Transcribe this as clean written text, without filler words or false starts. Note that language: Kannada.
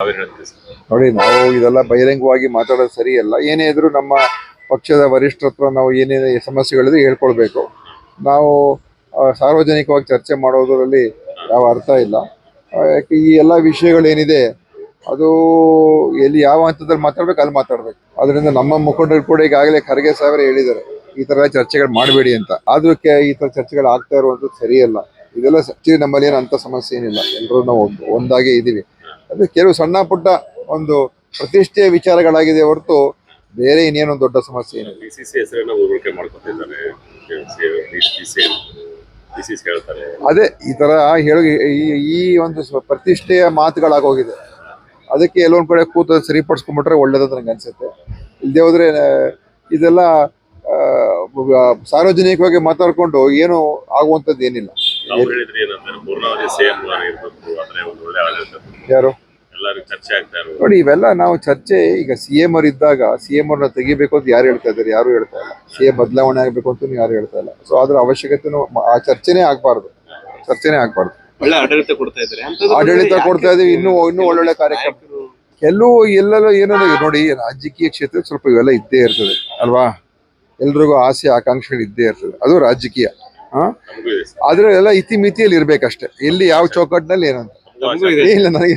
ನೋಡಿ, ನಾವು ಇದೆಲ್ಲ ಬಹಿರಂಗವಾಗಿ ಮಾತಾಡೋದು ಸರಿಯಲ್ಲ. ಏನೇ ಇದ್ರೂ ನಮ್ಮ ಪಕ್ಷದ ವರಿಷ್ಠರ ಹತ್ರ ನಾವು ಏನೇನು ಸಮಸ್ಯೆಗಳಿದೆ ಹೇಳ್ಕೊಳ್ಬೇಕು. ನಾವು ಸಾರ್ವಜನಿಕವಾಗಿ ಚರ್ಚೆ ಮಾಡೋದರಲ್ಲಿ ಯಾವ ಅರ್ಥ ಇಲ್ಲ. ಯಾಕೆ ಈ ಎಲ್ಲ ವಿಷಯಗಳೇನಿದೆ ಅದು ಎಲ್ಲಿ ಯಾವ ಹಂತದಲ್ಲಿ ಮಾತಾಡ್ಬೇಕು ಅಲ್ಲಿ ಮಾತಾಡ್ಬೇಕು. ಅದರಿಂದ ನಮ್ಮ ಮುಖಂಡರು ಕೂಡ ಈಗಾಗಲೇ ಖರ್ಗೆ ಸಾಹೇಬರು ಹೇಳಿದ್ದಾರೆ, ಈ ತರ ಚರ್ಚೆಗಳು ಮಾಡಬೇಡಿ ಅಂತ. ಆದ್ರೂ ಈ ತರ ಚರ್ಚೆಗಳು ಆಗ್ತಾ ಇರುವಂತದ್ದು ಸರಿಯಲ್ಲ. ಇದೆಲ್ಲ ನಮ್ಮಲ್ಲಿ ಏನು ಅಂತ ಸಮಸ್ಯೆ ಏನಿಲ್ಲ, ಎಲ್ಲರೂ ನಾವು ಒಂದಾಗೆ ಇದ್ದೀವಿ. ಅದು ಕೆಲವು ಸಣ್ಣ ಪುಟ್ಟ ಒಂದು ಪ್ರತಿಷ್ಠೆಯ ವಿಚಾರಗಳಾಗಿದೆ ಹೊರತು ಬೇರೆ ಇನ್ನೇನೋ ದೊಡ್ಡ ಸಮಸ್ಯೆ ಏನಿಲ್ಲ. ಅದೇ ಈ ತರ ಈ ಒಂದು ಪ್ರತಿಷ್ಠೆಯ ಮಾತುಗಳಾಗೋಗಿದೆ. ಅದಕ್ಕೆ ಎಲ್ಲೊಂದ್ ಕಡೆ ಕೂತ ಸರಿಪಡಿಸ್ಕೊಂಡ್ಬಿಟ್ರೆ ಒಳ್ಳೇದಂತ ನಂಗೆ ಅನ್ಸುತ್ತೆ. ಇಲ್ಲದೆ ಹೋದ್ರೆ ಇದೆಲ್ಲ ಸಾರ್ವಜನಿಕವಾಗಿ ಮಾತಾಡ್ಕೊಂಡು ಏನು ಆಗುವಂತದ್ದು ಏನಿಲ್ಲ. ಯಾರು ನೋಡಿ, ಇವೆಲ್ಲ ನಾವು ಚರ್ಚೆ ಈಗ CM ಅವ್ರು ಇದ್ದಾಗ CM ಅವ್ರನ್ನ ತೆಗಿಬೇಕು ಅಂತ ಯಾರು ಹೇಳ್ತಾ ಇದ್ದಾರೆ? ಯಾರು ಹೇಳ್ತಾ ಇಲ್ಲ. CM ಬದಲಾವಣೆ ಆಗ್ಬೇಕು ಅಂತ ಯಾರು ಹೇಳ್ತಾ ಇಲ್ಲ. ಸೊ ಅದ್ರ ಅವಶ್ಯಕತೆನೂ ಆ ಚರ್ಚೆನೇ ಆಗ್ಬಾರ್ದು. ಒಳ್ಳೆ ಆಡಳಿತ ಕೊಡ್ತಾ ಇದ್ದಾರೆ, ಆಡಳಿತ ಕೊಡ್ತಾ ಇದೀವಿ. ಇನ್ನೂ ಒಳ್ಳೊಳ್ಳೆ ಕಾರ್ಯಕ್ರಮ ಎಲ್ಲೆಲ್ಲೋ ಏನೋ ನೋಡಿ, ರಾಜಕೀಯ ಕ್ಷೇತ್ರ ಸ್ವಲ್ಪ ಇವೆಲ್ಲ ಇದ್ದೇ ಇರ್ತದೆ ಅಲ್ವಾ? ಎಲ್ರಿಗೂ ಆಸೆ ಆಕಾಂಕ್ಷೆಗಳು ಇದ್ದೇ ಇರ್ತದೆ, ಅದು ರಾಜಕೀಯ. ಆದ್ರೆ ಎಲ್ಲ ಇತಿಮಿತಿಯಲ್ಲಿ ಇರ್ಬೇಕಷ್ಟೇ. ಎಲ್ಲಿ ಯಾವ ಚೌಕಟ್ಟಿನಲ್ಲಿ ಏನಂತ ಇಲ್ಲ ನನಗೆ